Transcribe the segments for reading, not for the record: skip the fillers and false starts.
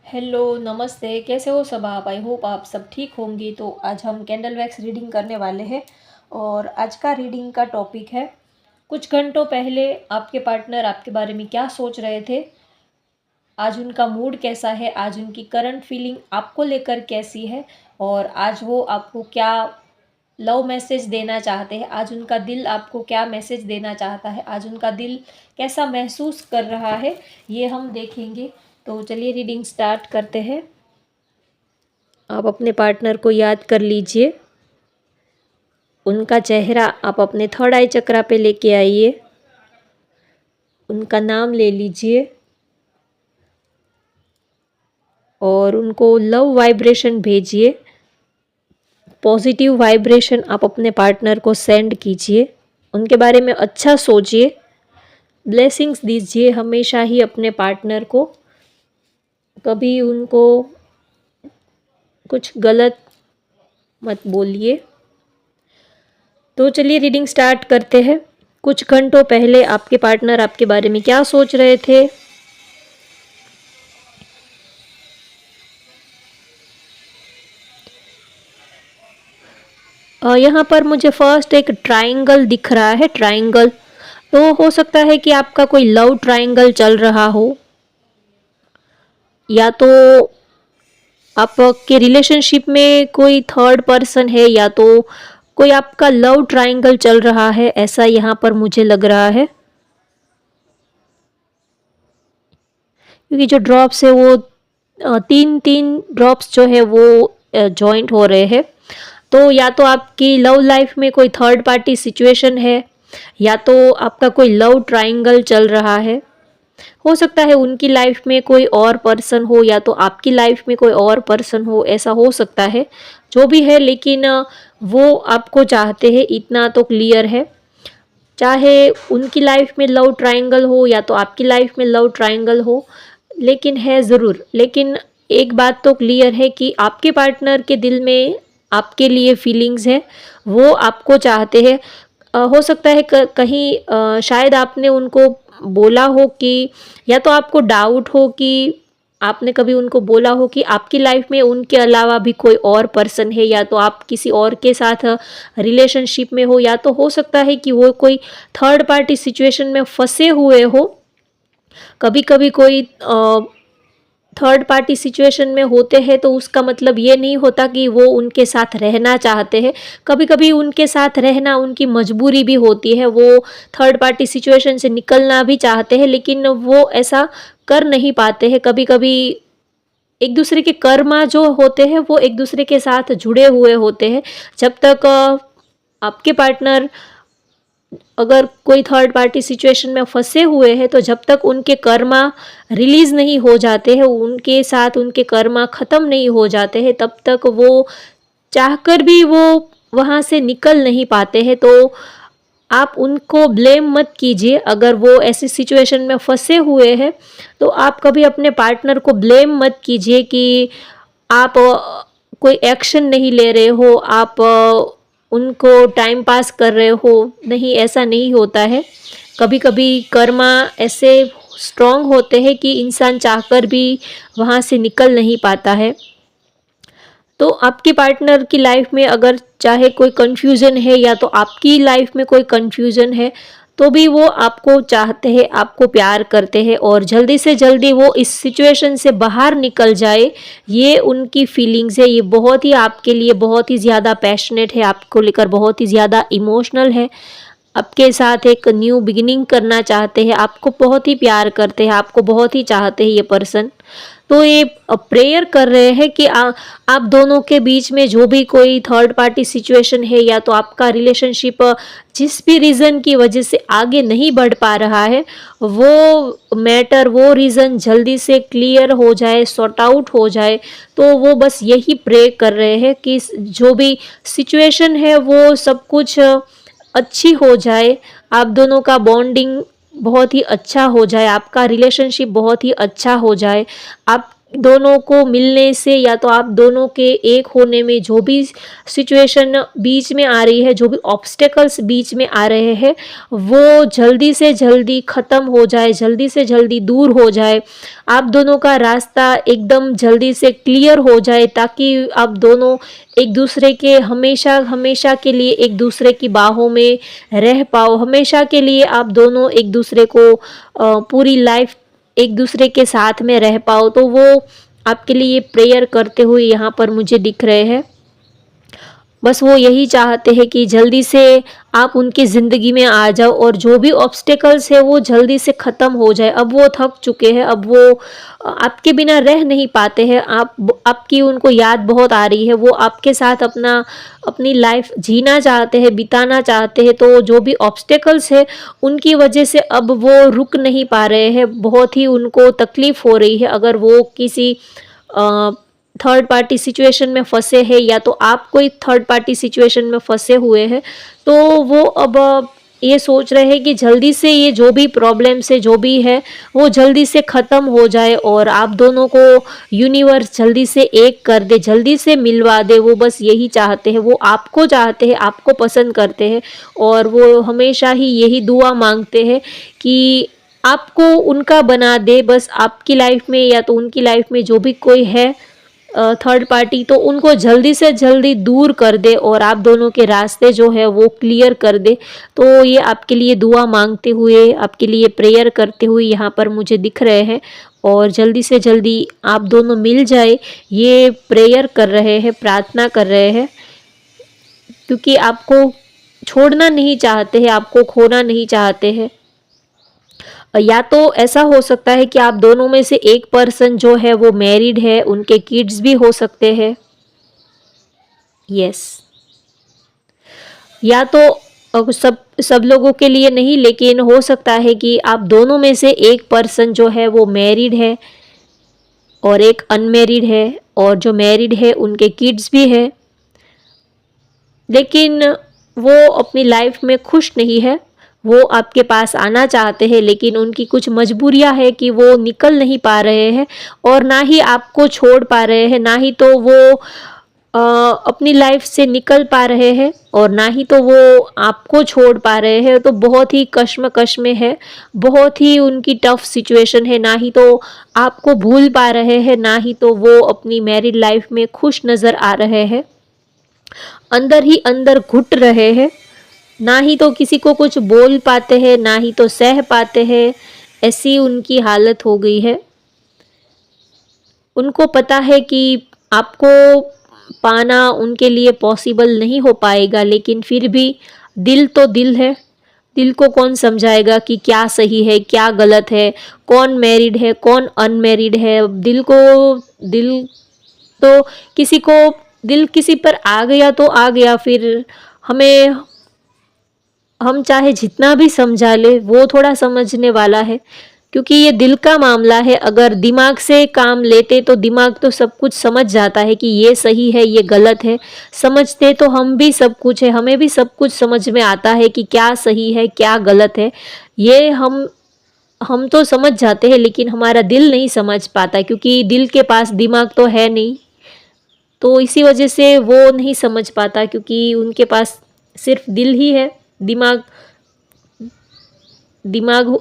Hello, नमस्ते। कैसे हो सब आप? आई होप आप सब ठीक होंगी। तो आज हम कैंडल वैक्स रीडिंग करने वाले हैं और आज का रीडिंग का टॉपिक है कुछ घंटों पहले आपके पार्टनर आपके बारे में क्या सोच रहे थे, आज उनका मूड कैसा है, आज उनकी करंट फीलिंग आपको लेकर कैसी है और आज वो आपको क्या लव मैसेज देना चाहते हैं, आज उनका दिल आपको क्या मैसेज देना चाहता है, आज उनका दिल कैसा महसूस कर रहा है, ये हम देखेंगे। तो चलिए रीडिंग स्टार्ट करते हैं। आप अपने पार्टनर को याद कर लीजिए, उनका चेहरा आप अपने थर्ड आई चक्रा पे लेके आइए, उनका नाम ले लीजिए और उनको लव वाइब्रेशन भेजिए। पॉजिटिव वाइब्रेशन आप अपने पार्टनर को सेंड कीजिए, उनके बारे में अच्छा सोचिए, ब्लेसिंग्स दीजिए हमेशा ही अपने पार्टनर को। कभी उनको कुछ गलत मत बोलिए। तो चलिए रीडिंग स्टार्ट करते हैं। कुछ घंटों पहले आपके पार्टनर आपके बारे में क्या सोच रहे थे? यहाँ पर मुझे फर्स्ट एक ट्रायंगल दिख रहा है। ट्रायंगल तो हो सकता है कि आपका कोई लव ट्रायंगल चल रहा हो, या तो आपके रिलेशनशिप में कोई थर्ड पर्सन है, या तो कोई आपका लव ट्रायंगल चल रहा है, ऐसा यहाँ पर मुझे लग रहा है। क्योंकि जो ड्रॉप्स है वो तीन तीन ड्रॉप्स जो है वो जॉइंट हो रहे हैं। तो या तो आपकी लव लाइफ में कोई थर्ड पार्टी सिचुएशन है, या तो आपका कोई लव ट्रायंगल चल रहा है। हो सकता है उनकी लाइफ में कोई और पर्सन हो, या तो आपकी लाइफ में कोई और पर्सन हो, ऐसा हो सकता है। जो भी है, लेकिन वो आपको चाहते हैं, इतना तो क्लियर है। चाहे उनकी लाइफ में लव ट्रायंगल हो या तो आपकी लाइफ में लव ट्रायंगल हो, लेकिन है ज़रूर। लेकिन एक बात तो क्लियर है कि आपके पार्टनर के दिल में आपके लिए फीलिंग्स है, वो आपको चाहते हैं। हो सकता है कहीं शायद आपने उनको बोला हो कि, या तो आपको डाउट हो कि आपने कभी उनको बोला हो कि आपकी लाइफ में उनके अलावा भी कोई और पर्सन है, या तो आप किसी और के साथ रिलेशनशिप में हो, या तो हो सकता है कि वो कोई थर्ड पार्टी सिचुएशन में फंसे हुए हो। कभी कभी कोई थर्ड पार्टी सिचुएशन में होते हैं तो उसका मतलब ये नहीं होता कि वो उनके साथ रहना चाहते हैं। कभी कभी उनके साथ रहना उनकी मजबूरी भी होती है, वो थर्ड पार्टी सिचुएशन से निकलना भी चाहते हैं, लेकिन वो ऐसा कर नहीं पाते हैं। कभी कभी एक दूसरे के कर्मा जो होते हैं वो एक दूसरे के साथ जुड़े हुए होते हैं। जब तक आपके पार्टनर अगर कोई थर्ड पार्टी सिचुएशन में फंसे हुए हैं, तो जब तक उनके कर्मा रिलीज़ नहीं हो जाते हैं, उनके साथ उनके कर्मा ख़त्म नहीं हो जाते हैं, तब तक वो चाहकर भी वो वहाँ से निकल नहीं पाते हैं। तो आप उनको ब्लेम मत कीजिए। अगर वो ऐसी सिचुएशन में फंसे हुए हैं तो आप कभी अपने पार्टनर को ब्लेम मत कीजिए कि आप कोई एक्शन नहीं ले रहे हो, आप उनको टाइम पास कर रहे हो। नहीं, ऐसा नहीं होता है। कभी कभी कर्मा ऐसे स्ट्रांग होते हैं कि इंसान चाहकर भी वहाँ से निकल नहीं पाता है। तो आपके पार्टनर की लाइफ में अगर चाहे कोई कन्फ्यूज़न है, या तो आपकी लाइफ में कोई कन्फ्यूज़न है, तो भी वो आपको चाहते हैं, आपको प्यार करते हैं और जल्दी से जल्दी वो इस सिचुएशन से बाहर निकल जाए, ये उनकी फीलिंग्स है। ये बहुत ही आपके लिए बहुत ही ज़्यादा पैशनेट है, आपको लेकर बहुत ही ज़्यादा इमोशनल है, आपके साथ एक न्यू बिगिनिंग करना चाहते हैं, आपको बहुत ही प्यार करते हैं, आपको बहुत ही चाहते हैं ये पर्सन। तो ये प्रेयर कर रहे हैं कि आप दोनों के बीच में जो भी कोई थर्ड पार्टी सिचुएशन है, या तो आपका रिलेशनशिप जिस भी रीज़न की वजह से आगे नहीं बढ़ पा रहा है, वो मैटर, वो रीज़न जल्दी से क्लियर हो जाए, सॉर्ट आउट हो जाए। तो वो बस यही प्रे कर रहे हैं कि जो भी सिचुएशन है वो सब कुछ अच्छी हो जाए, आप दोनों का बॉन्डिंग बहुत ही अच्छा हो जाए, आपका रिलेशनशिप बहुत ही अच्छा हो जाए। आप दोनों को मिलने से या तो आप दोनों के एक होने में जो भी सिचुएशन बीच में आ रही है, जो भी ऑब्स्टेकल्स बीच में आ रहे हैं, वो जल्दी से जल्दी ख़त्म हो जाए, जल्दी से जल्दी दूर हो जाए। आप दोनों का रास्ता एकदम जल्दी से क्लियर हो जाए, ताकि आप दोनों एक दूसरे के हमेशा हमेशा के लिए एक दूसरे की बाहों में रह पाओ। हमेशा के लिए आप दोनों एक दूसरे को पूरी लाइफ एक दूसरे के साथ में रह पाओ। तो वो आपके लिए प्रेयर करते हुए यहाँ पर मुझे दिख रहे हैं। बस वो यही चाहते हैं कि जल्दी से आप उनकी ज़िंदगी में आ जाओ और जो भी ऑब्स्टेकल्स है वो जल्दी से ख़त्म हो जाए। अब वो थक चुके हैं, अब वो आपके बिना रह नहीं पाते हैं। आपकी उनको याद बहुत आ रही है, वो आपके साथ अपनी लाइफ जीना चाहते हैं, बिताना चाहते हैं। तो जो भी ऑब्स्टेकल्स है उनकी वजह से अब वो रुक नहीं पा रहे हैं, बहुत ही उनको तकलीफ़ हो रही है। अगर वो किसी थर्ड पार्टी सिचुएशन में फंसे हैं या तो आप कोई थर्ड पार्टी सिचुएशन में फंसे हुए हैं, तो वो अब ये सोच रहे हैं कि जल्दी से ये जो भी प्रॉब्लम्स है, जो भी है, वो जल्दी से ख़त्म हो जाए और आप दोनों को यूनिवर्स जल्दी से एक कर दे, जल्दी से मिलवा दे। वो बस यही चाहते हैं, वो आपको चाहते हैं, आपको पसंद करते हैं और वो हमेशा ही यही दुआ मांगते हैं कि आपको उनका बना दे। बस आपकी लाइफ में या तो उनकी लाइफ में जो भी कोई है थर्ड पार्टी, तो उनको जल्दी से जल्दी दूर कर दे और आप दोनों के रास्ते जो है वो क्लियर कर दे। तो ये आपके लिए दुआ मांगते हुए, आपके लिए प्रेयर करते हुए यहाँ पर मुझे दिख रहे हैं और जल्दी से जल्दी आप दोनों मिल जाए, ये प्रेयर कर रहे हैं, प्रार्थना कर रहे हैं, क्योंकि आपको छोड़ना नहीं चाहते हैं, आपको खोना नहीं चाहते हैं। या तो ऐसा हो सकता है कि आप दोनों में से एक पर्सन जो है वो मैरिड है, उनके किड्स भी हो सकते हैं। यस, या तो सब सब लोगों के लिए नहीं, लेकिन हो सकता है कि आप दोनों में से एक पर्सन जो है वो मैरिड है और एक अनमैरिड है, और जो मैरिड है उनके किड्स भी है, लेकिन वो अपनी लाइफ में खुश नहीं है। वो आपके पास आना चाहते हैं, लेकिन उनकी कुछ मजबूरियां है कि वो निकल नहीं पा रहे हैं और ना ही आपको छोड़ पा रहे हैं, ना ही तो वो अपनी लाइफ से निकल पा रहे हैं और ना ही तो वो आपको छोड़ पा रहे हैं। तो बहुत ही कश्मकश में है, बहुत ही उनकी टफ सिचुएशन है। ना ही तो आपको भूल पा रहे हैं, ना ही तो वो अपनी मैरिड लाइफ में खुश नज़र आ रहे हैं, अंदर ही अंदर घुट रहे हैं। ना ही तो किसी को कुछ बोल पाते हैं, ना ही तो सह पाते हैं, ऐसी उनकी हालत हो गई है। उनको पता है कि आपको पाना उनके लिए पॉसिबल नहीं हो पाएगा, लेकिन फिर भी दिल तो दिल है। दिल को कौन समझाएगा कि क्या सही है, क्या गलत है, कौन मैरिड है, कौन अनमैरिड है। दिल तो किसी को दिल किसी पर आ गया तो आ गया, फिर हमें हम चाहे जितना भी समझा ले, वो थोड़ा समझने वाला है, क्योंकि ये दिल का मामला है। अगर दिमाग से काम लेते तो दिमाग तो सब कुछ समझ जाता है कि ये सही है, ये गलत है। समझते तो हम भी सब कुछ है, हमें भी सब कुछ समझ में आता है कि क्या सही है, क्या गलत है। ये हम तो समझ जाते हैं, लेकिन हमारा दिल नहीं समझ पाता, क्योंकि दिल के पास दिमाग तो है नहीं। तो इसी वजह से वो नहीं समझ पाता, क्योंकि उनके पास सिर्फ दिल ही है। दिमाग दिमाग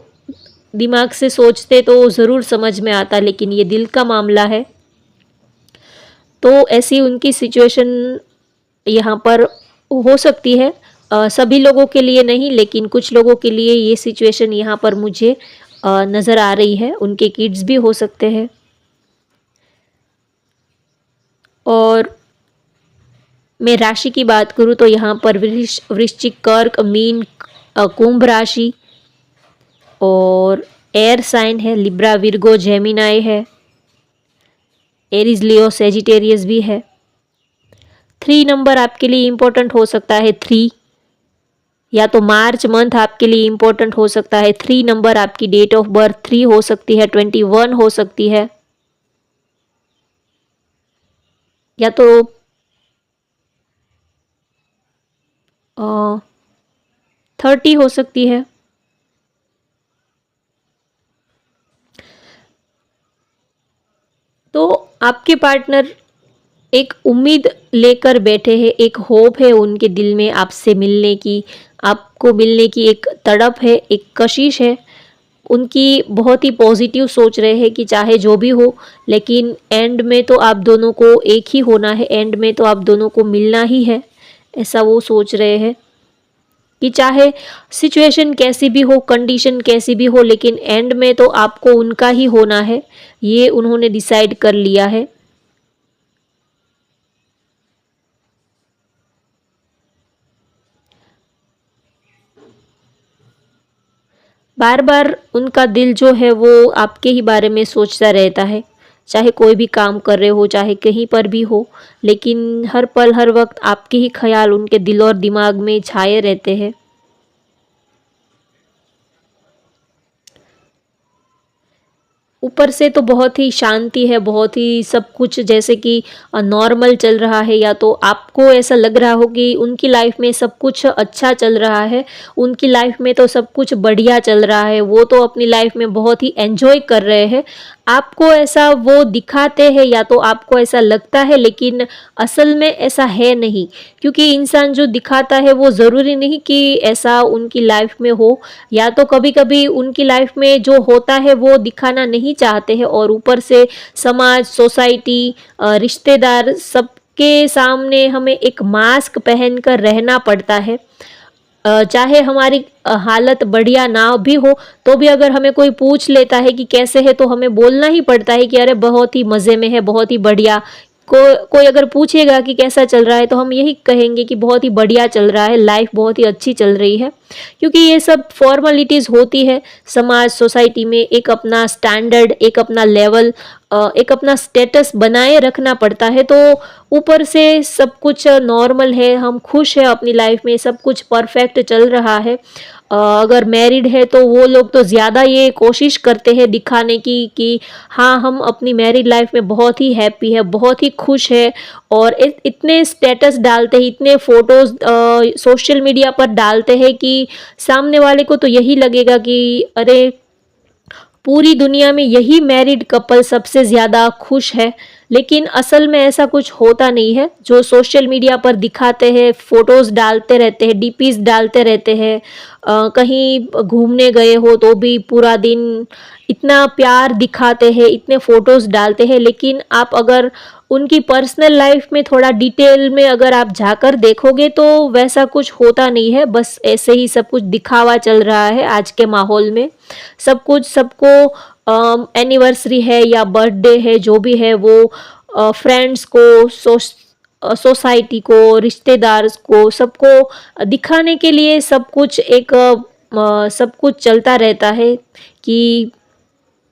दिमाग से सोचते तो ज़रूर समझ में आता, लेकिन ये दिल का मामला है। तो ऐसी उनकी सिचुएशन यहाँ पर हो सकती है। सभी लोगों के लिए नहीं, लेकिन कुछ लोगों के लिए ये सिचुएशन यहाँ पर मुझे नज़र आ रही है। उनके किड्स भी हो सकते हैं। और मैं राशि की बात करूँ तो यहाँ पर वृश्चिक, कर्क, मीन, कुंभ राशि और एयर साइन है, लिब्रा, विर्गो, जेमिनाई है, एरीज, लियो, सेजिटेरियस भी है। 3 नंबर आपके लिए इम्पोर्टेंट हो सकता है। 3 या तो मार्च मंथ आपके लिए इम्पोर्टेंट हो सकता है। 3 नंबर आपकी डेट ऑफ बर्थ 3 हो सकती है, 21 हो सकती है, या तो 30 हो सकती है। तो आपके पार्टनर एक उम्मीद लेकर बैठे हैं, एक होप है उनके दिल में आपसे मिलने की, आपको मिलने की एक तड़प है, एक कशिश है। उनकी बहुत ही पॉजिटिव सोच रहे हैं कि चाहे जो भी हो, लेकिन एंड में तो आप दोनों को एक ही होना है, एंड में तो आप दोनों को मिलना ही है, ऐसा वो सोच रहे हैं कि चाहे सिचुएशन कैसी भी हो, कंडीशन कैसी भी हो, लेकिन एंड में तो आपको उनका ही होना है, ये उन्होंने डिसाइड कर लिया है। बार बार उनका दिल जो है वो आपके ही बारे में सोचता रहता है, चाहे कोई भी काम कर रहे हो, चाहे कहीं पर भी हो, लेकिन हर पल हर वक्त आपके ही ख्याल उनके दिल और दिमाग में छाए रहते हैं। ऊपर से तो बहुत ही शांति है, बहुत ही सब कुछ जैसे कि नॉर्मल चल रहा है, या तो आपको ऐसा लग रहा हो कि उनकी लाइफ में सब कुछ अच्छा चल रहा है, उनकी लाइफ में तो सब कुछ बढ़िया चल रहा है, वो तो अपनी लाइफ में बहुत ही एंजॉय कर रहे हैं। आपको ऐसा वो दिखाते हैं या तो आपको ऐसा लगता है, लेकिन असल में ऐसा है नहीं, क्योंकि इंसान जो दिखाता है वो ज़रूरी नहीं कि ऐसा उनकी लाइफ में हो, या तो कभी कभी उनकी लाइफ में जो होता है वो दिखाना नहीं चाहते हैं, और ऊपर से समाज, सोसाइटी, रिश्तेदार सबके सामने हमें एक मास्क पहनकर रहना पड़ता है। चाहे हमारी हालत बढ़िया ना भी हो, तो भी अगर हमें कोई पूछ लेता है कि कैसे है, तो हमें बोलना ही पड़ता है कि अरे बहुत ही मज़े में है, बहुत ही बढ़िया। कोई अगर पूछेगा कि कैसा चल रहा है, तो हम यही कहेंगे कि बहुत ही बढ़िया चल रहा है, लाइफ बहुत ही अच्छी चल रही है, क्योंकि ये सब फॉर्मेलिटीज़ होती है समाज, सोसाइटी में। एक अपना स्टैंडर्ड, एक अपना लेवल, एक अपना स्टेटस बनाए रखना पड़ता है। तो ऊपर से सब कुछ नॉर्मल है, हम खुश हैं अपनी लाइफ में, सब कुछ परफेक्ट चल रहा है। अगर मैरिड है तो वो लोग तो ज़्यादा ये कोशिश करते हैं दिखाने की कि हाँ, हम अपनी मैरिड लाइफ में बहुत ही हैप्पी है, बहुत ही खुश है, और इतने स्टेटस डालते हैं, इतने फ़ोटोज़ सोशल मीडिया पर डालते हैं कि सामने वाले को तो यही लगेगा कि अरे, पूरी दुनिया में यही मैरिड कपल सबसे ज़्यादा खुश है। लेकिन असल में ऐसा कुछ होता नहीं है। जो सोशल मीडिया पर दिखाते हैं, फ़ोटोज़ डालते रहते हैं, डीपीज़ डालते रहते हैं, कहीं घूमने गए हो तो भी पूरा दिन इतना प्यार दिखाते हैं, इतने फ़ोटोज़ डालते हैं, लेकिन आप अगर उनकी पर्सनल लाइफ में थोड़ा डिटेल में अगर आप जाकर देखोगे तो वैसा कुछ होता नहीं है। बस ऐसे ही सब कुछ दिखावा चल रहा है आज के माहौल में। सब कुछ सबको एनिवर्सरी है या बर्थडे है, जो भी है वो फ्रेंड्स को, सोसाइटी को, रिश्तेदार को, सबको दिखाने के लिए सब कुछ सब कुछ चलता रहता है कि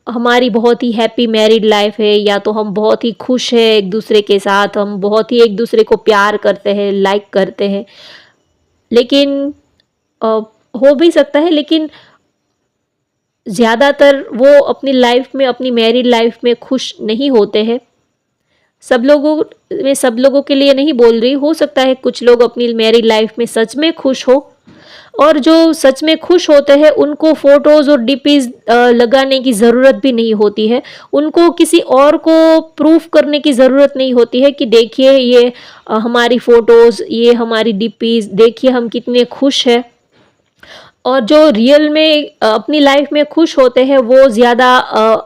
हमारी बहुत ही हैप्पी मैरिड लाइफ है, या तो हम बहुत ही खुश हैं एक दूसरे के साथ, हम बहुत ही एक दूसरे को प्यार करते हैं, लाइक करते हैं। लेकिन अ, हो भी सकता है, लेकिन ज़्यादातर वो अपनी लाइफ में, अपनी मैरिड लाइफ में खुश नहीं होते हैं। सब लोगों के लिए नहीं बोल रही, हो सकता है कुछ लोग अपनी मैरिड लाइफ में सच में खुश हो, और जो सच में खुश होते हैं उनको फ़ोटोज़ और डीपीज़ लगाने की ज़रूरत भी नहीं होती है। उनको किसी और को प्रूफ़ करने की ज़रूरत नहीं होती है कि देखिए ये हमारी फ़ोटोज़, ये हमारी डीपीज़, देखिए हम कितने खुश हैं। और जो रियल में अपनी लाइफ में खुश होते हैं वो ज़्यादा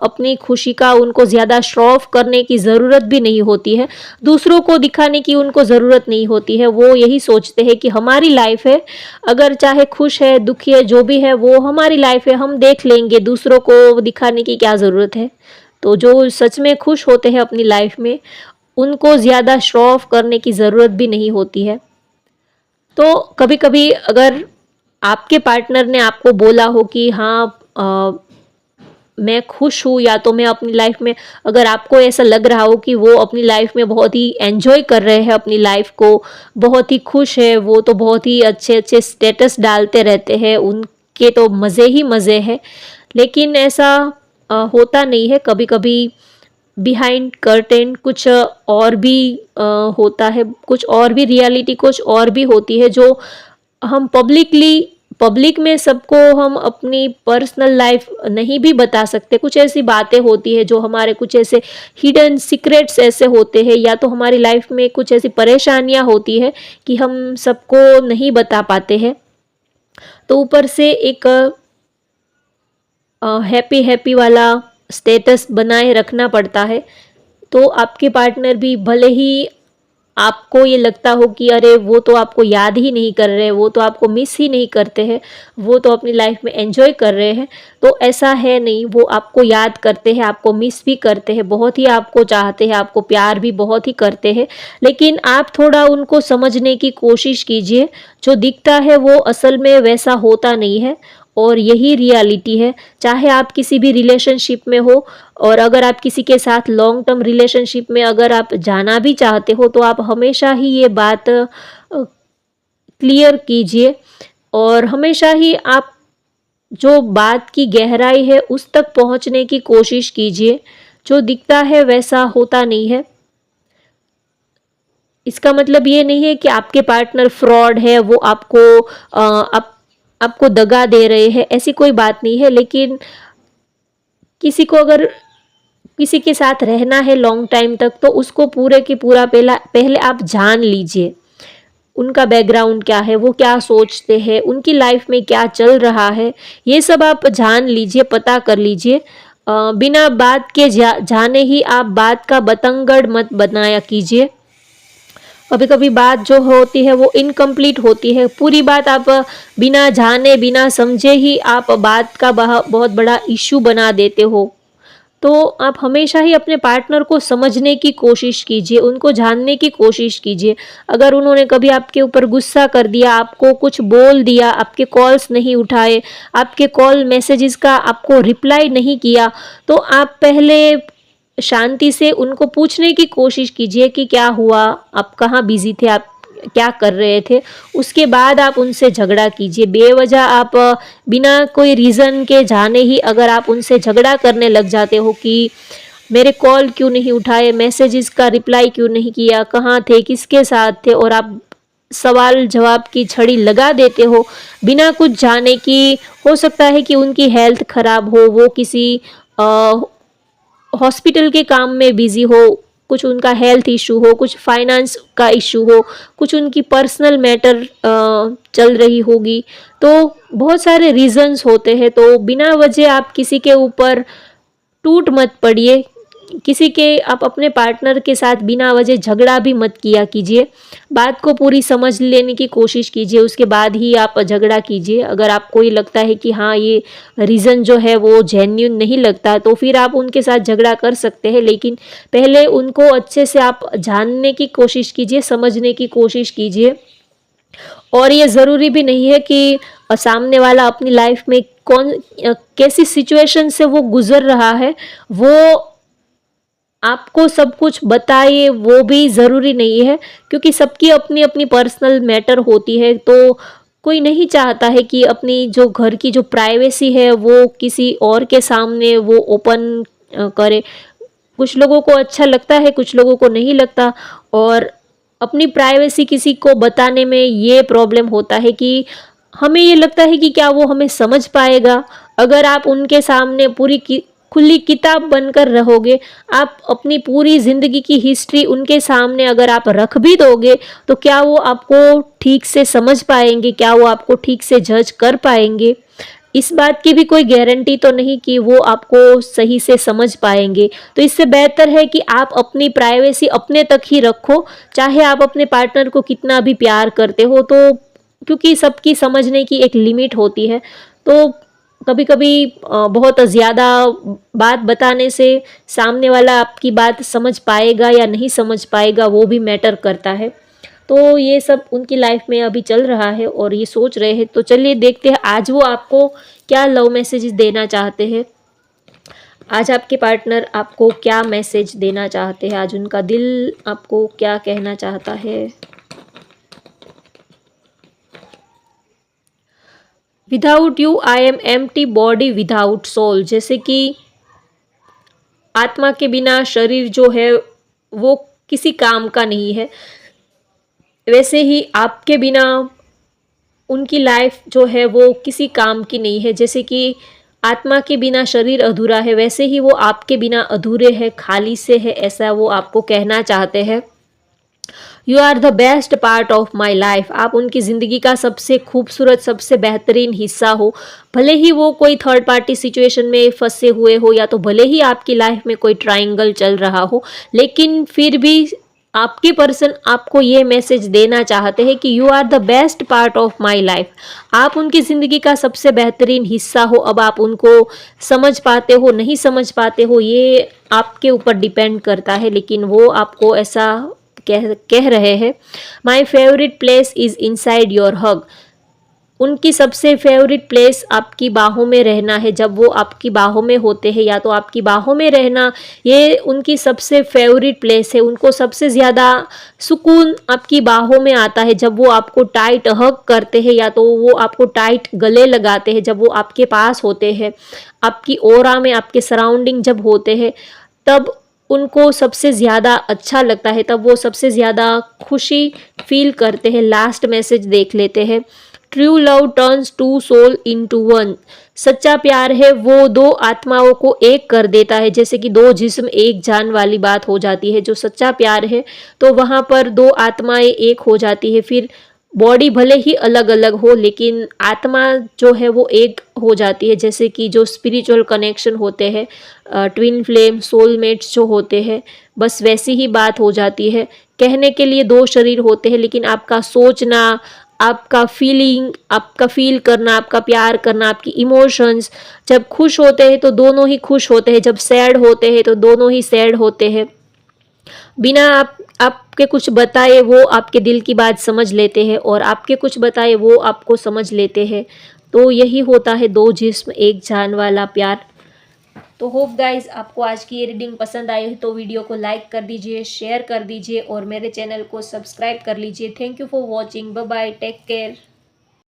अपनी खुशी का उनको ज़्यादा शो ऑफ करने की ज़रूरत भी नहीं होती है, दूसरों को दिखाने की उनको ज़रूरत नहीं होती है। वो यही सोचते हैं कि हमारी लाइफ है, अगर चाहे खुश है, दुखी है, जो भी है वो हमारी लाइफ है, हम देख लेंगे, दूसरों को दिखाने की क्या ज़रूरत है। तो जो सच में खुश होते हैं अपनी लाइफ में, उनको ज़्यादा शो ऑफ करने की ज़रूरत भी नहीं होती है। तो कभी-कभी अगर आपके पार्टनर ने आपको बोला हो कि हाँ, मैं खुश हूँ, या तो मैं अपनी लाइफ में, अगर आपको ऐसा लग रहा हो कि वो अपनी लाइफ में बहुत ही एंजॉय कर रहे हैं अपनी लाइफ को, बहुत ही खुश है, वो तो बहुत ही अच्छे-अच्छे स्टेटस डालते रहते हैं, उनके तो मज़े ही मज़े हैं। लेकिन ऐसा होता नहीं है, कभी-कभी बिहाइंड कर्टेन कुछ और भी होता है, कुछ और भी रियलिटी कुछ और भी होती है, जो हम पब्लिकली पब्लिक में सबको हम अपनी पर्सनल लाइफ नहीं भी बता सकते। कुछ ऐसी बातें होती है जो हमारे, कुछ ऐसे हिडन सीक्रेट्स ऐसे होते हैं, या तो हमारी लाइफ में कुछ ऐसी परेशानियां होती है कि हम सबको नहीं बता पाते हैं। तो ऊपर से एक हैप्पी हैप्पी वाला स्टेटस बनाए रखना पड़ता है। तो आपके पार्टनर भी, भले ही आपको ये लगता हो कि अरे वो तो आपको याद ही नहीं कर रहे, वो तो आपको मिस ही नहीं करते हैं, वो तो अपनी लाइफ में एंजॉय कर रहे हैं, तो ऐसा है नहीं। वो आपको याद करते हैं, आपको मिस भी करते हैं, बहुत ही आपको चाहते हैं, आपको प्यार भी बहुत ही करते हैं। लेकिन आप थोड़ा उनको समझने की कोशिश कीजिए। जो दिखता है वो असल में वैसा होता नहीं है, और यही रियलिटी है। चाहे आप किसी भी रिलेशनशिप में हो, और अगर आप किसी के साथ लॉन्ग टर्म रिलेशनशिप में अगर आप जाना भी चाहते हो, तो आप हमेशा ही ये बात क्लियर कीजिए, और हमेशा ही आप जो बात की गहराई है उस तक पहुंचने की कोशिश कीजिए। जो दिखता है वैसा होता नहीं है। इसका मतलब ये नहीं है कि आपके पार्टनर फ्रॉड है, वो आपको दगा दे रहे हैं, ऐसी कोई बात नहीं है। लेकिन किसी को अगर किसी के साथ रहना है लॉन्ग टाइम तक, तो उसको पूरे की पूरा पहले आप जान लीजिए। उनका बैकग्राउंड क्या है, वो क्या सोचते हैं, उनकी लाइफ में क्या चल रहा है, ये सब आप जान लीजिए, पता कर लीजिए। बिना बात के जाने ही आप बात का बतंगड़ मत बनाया कीजिए। कभी कभी बात जो होती है वो इनकम्प्लीट होती है। पूरी बात आप बिना जाने बिना समझे ही आप बात का बहुत बड़ा इश्यू बना देते हो। तो आप हमेशा ही अपने पार्टनर को समझने की कोशिश कीजिए, उनको जानने की कोशिश कीजिए। अगर उन्होंने कभी आपके ऊपर गुस्सा कर दिया, आपको कुछ बोल दिया, आपके कॉल्स नहीं उठाए, आपके कॉल मैसेजेस का आपको रिप्लाई नहीं किया, तो आप पहले शांति से उनको पूछने की कोशिश कीजिए कि क्या हुआ, आप कहाँ बिजी थे, आप क्या कर रहे थे। उसके बाद आप उनसे झगड़ा कीजिए। बेवजह आप बिना कोई रीज़न के जाने ही अगर आप उनसे झगड़ा करने लग जाते हो कि मेरे कॉल क्यों नहीं उठाए, मैसेजेस का रिप्लाई क्यों नहीं किया, कहाँ थे, किसके साथ थे, और आप सवाल जवाब की छड़ी लगा देते हो बिना कुछ जाने कि हो सकता है कि उनकी हेल्थ खराब हो, वो किसी हॉस्पिटल के काम में बिजी हो, कुछ उनका हेल्थ इशू हो, कुछ फाइनेंस का इशू हो, कुछ उनकी पर्सनल मैटर चल रही होगी। तो बहुत सारे रीजंस होते हैं। तो बिना वजह आप किसी के ऊपर टूट मत पड़िए। किसी के, आप अपने पार्टनर के साथ बिना वजह झगड़ा भी मत किया कीजिए। बात को पूरी समझ लेने की कोशिश कीजिए, उसके बाद ही आप झगड़ा कीजिए। अगर आपको ये लगता है कि हाँ ये रीज़न जो है वो जेन्युइन नहीं लगता, तो फिर आप उनके साथ झगड़ा कर सकते हैं। लेकिन पहले उनको अच्छे से आप जानने की कोशिश कीजिए, समझने की कोशिश कीजिए। और ये ज़रूरी भी नहीं है कि सामने वाला अपनी लाइफ में कैसी सिचुएशन से वो गुजर रहा है वो आपको सब कुछ बताइए, वो भी ज़रूरी नहीं है। क्योंकि सबकी अपनी अपनी पर्सनल मैटर होती है। तो कोई नहीं चाहता है कि अपनी जो घर की जो प्राइवेसी है वो किसी और के सामने वो ओपन करे। कुछ लोगों को अच्छा लगता है, कुछ लोगों को नहीं लगता। और अपनी प्राइवेसी किसी को बताने में ये प्रॉब्लम होता है कि हमें ये लगता है कि क्या वो हमें समझ पाएगा। अगर आप उनके सामने खुली किताब बनकर रहोगे, आप अपनी पूरी ज़िंदगी की हिस्ट्री उनके सामने अगर आप रख भी दोगे, तो क्या वो आपको ठीक से समझ पाएंगे, क्या वो आपको ठीक से जज कर पाएंगे? इस बात की भी कोई गारंटी तो नहीं कि वो आपको सही से समझ पाएंगे। तो इससे बेहतर है कि आप अपनी प्राइवेसी अपने तक ही रखो, चाहे आप अपने पार्टनर को कितना भी प्यार करते हो। तो क्योंकि सबकी समझने की एक लिमिट होती है। तो कभी कभी बहुत ज़्यादा बात बताने से सामने वाला आपकी बात समझ पाएगा या नहीं समझ पाएगा, वो भी मैटर करता है। तो ये सब उनकी लाइफ में अभी चल रहा है और ये सोच रहे हैं। तो चलिए देखते हैं आज वो आपको क्या लव मैसेजेस देना चाहते हैं। आज आपके पार्टनर आपको क्या मैसेज देना चाहते हैं, आज उनका दिल आपको क्या कहना चाहता है। Without you I am empty body without soul. जैसे कि आत्मा के बिना शरीर जो है वो किसी काम का नहीं है, वैसे ही आपके बिना उनकी लाइफ जो है वो किसी काम की नहीं है। जैसे कि आत्मा के बिना शरीर अधूरा है, वैसे ही वो आपके बिना अधूरे है, खाली से है, ऐसा वो आपको कहना चाहते हैं। You are the best part of my life. आप उनकी ज़िंदगी का सबसे खूबसूरत, सबसे बेहतरीन हिस्सा हो। भले ही वो कोई थर्ड पार्टी सिचुएशन में फंसे हुए हो, या तो भले ही आपकी लाइफ में कोई ट्रायंगल चल रहा हो, लेकिन फिर भी आपकी पर्सन आपको ये मैसेज देना चाहते हैं कि you are the best part of my life. आप उनकी ज़िंदगी का सबसे बेहतरीन हिस्सा हो। अब आप उनको समझ पाते हो, नहीं समझ पाते हो, ये आपके ऊपर डिपेंड करता है, लेकिन वो आपको ऐसा कह रहे हैं। My favourite place is inside your hug. उनकी सबसे फेवरेट प्लेस आपकी बाहों में रहना है। जब वो आपकी बाहों में होते हैं, या तो आपकी बाहों में रहना, ये उनकी सबसे फेवरेट प्लेस है। उनको सबसे ज़्यादा सुकून आपकी बाहों में आता है जब वो आपको टाइट हग करते हैं, या तो वो आपको टाइट गले लगाते हैं। जब वो आपके पास होते हैं, आपकी ऑरा में, आपके सराउंडिंग जब होते हैं, तब उनको सबसे ज़्यादा अच्छा लगता है, तब वो सबसे ज़्यादा खुशी फील करते हैं। लास्ट मैसेज देख लेते हैं। True love turns two soul into one. सच्चा प्यार है वो दो आत्माओं को एक कर देता है। जैसे कि दो जिस्म एक जान वाली बात हो जाती है। जो सच्चा प्यार है तो वहाँ पर दो आत्माएं एक हो जाती है। फिर बॉडी भले ही अलग अलग हो, लेकिन आत्मा जो है वो एक हो जाती है। जैसे कि जो स्पिरिचुअल कनेक्शन होते हैं, ट्विन फ्लेम, सोलमेट्स जो होते हैं, बस वैसी ही बात हो जाती है। कहने के लिए दो शरीर होते हैं, लेकिन आपका सोचना, आपका फीलिंग, आपका फील करना, आपका प्यार करना, आपकी इमोशंस, जब खुश होते हैं तो दोनों ही खुश होते हैं, जब सैड होते हैं तो दोनों ही सैड होते हैं। बिना आपके कुछ बताए वो आपके दिल की बात समझ लेते हैं, और आपके कुछ बताए वो आपको समझ लेते हैं। तो यही होता है दो जिस्म एक जान वाला प्यार। तो होप गाइज आपको आज की ये रीडिंग पसंद आई है तो वीडियो को लाइक कर दीजिए, शेयर कर दीजिए और मेरे चैनल को सब्सक्राइब कर लीजिए। Thank you for watching. Bye bye, take care.